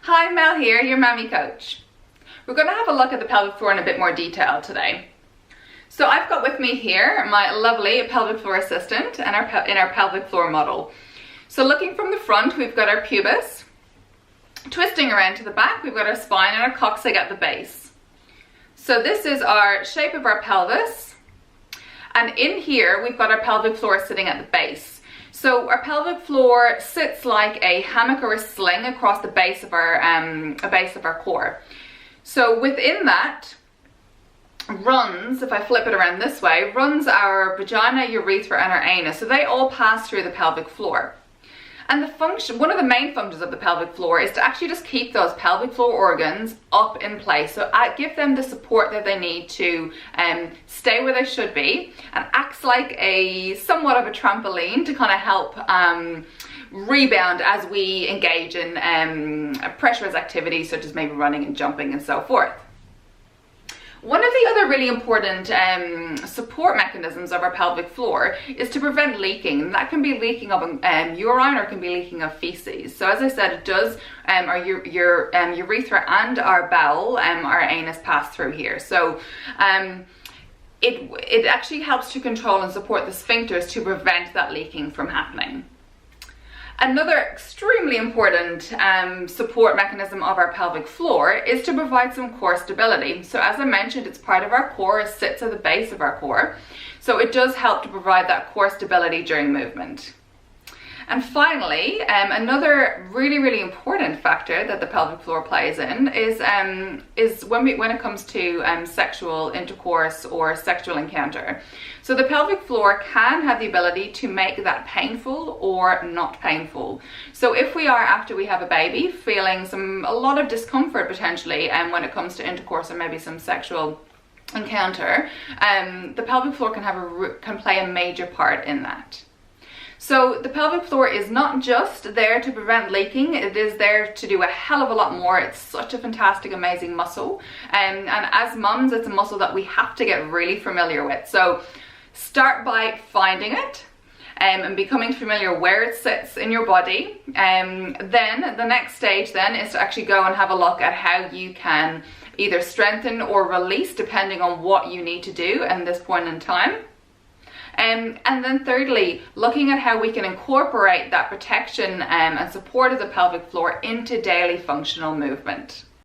Hi, Mel here, your mammy coach. We're going to have a look at the pelvic floor in a bit more detail today. So I've got with me here my lovely pelvic floor assistant and in our pelvic floor model. So looking from the front, we've got our pubis. Twisting around to the back, we've got our spine and our coccyx at the base. So this is our shape of our pelvis. And in here, we've got our pelvic floor sitting at the base. So our pelvic floor sits like a hammock or a sling across the base of our core. So within that runs, if I flip it around this way, runs our vagina, urethra and our anus. So they all pass through the pelvic floor. And one of the main functions of the pelvic floor is to actually just keep those pelvic floor organs up in place. So give them the support that they need to stay where they should be, and acts like somewhat of a trampoline to kind of help rebound as we engage in pressurized activities such as maybe running and jumping and so forth. One of the other really important support mechanisms of our pelvic floor is to prevent leaking. And that can be leaking of urine, or it can be leaking of feces. So as I said, it does, our urethra and our bowel, our anus pass through here. So it actually helps to control and support the sphincters to prevent that leaking from happening. Another extremely important support mechanism of our pelvic floor is to provide some core stability. So as I mentioned, it's part of our core, it sits at the base of our core. So it does help to provide that core stability during movement. And finally, another really important factor that the pelvic floor plays in is when it comes to sexual intercourse or sexual encounter. So the pelvic floor can have the ability to make that painful or not painful. So if we are, after we have a baby, feeling a lot of discomfort potentially when it comes to intercourse or maybe some sexual encounter, the pelvic floor can play a major part in that. So the pelvic floor is not just there to prevent leaking, it is there to do a hell of a lot more. It's such a fantastic, amazing muscle. And as mums, it's a muscle that we have to get really familiar with. So start by finding it and becoming familiar where it sits in your body. Then the next stage then is to actually go and have a look at how you can either strengthen or release depending on what you need to do at this point in time. And then thirdly, looking at how we can incorporate that protection and support of the pelvic floor into daily functional movement.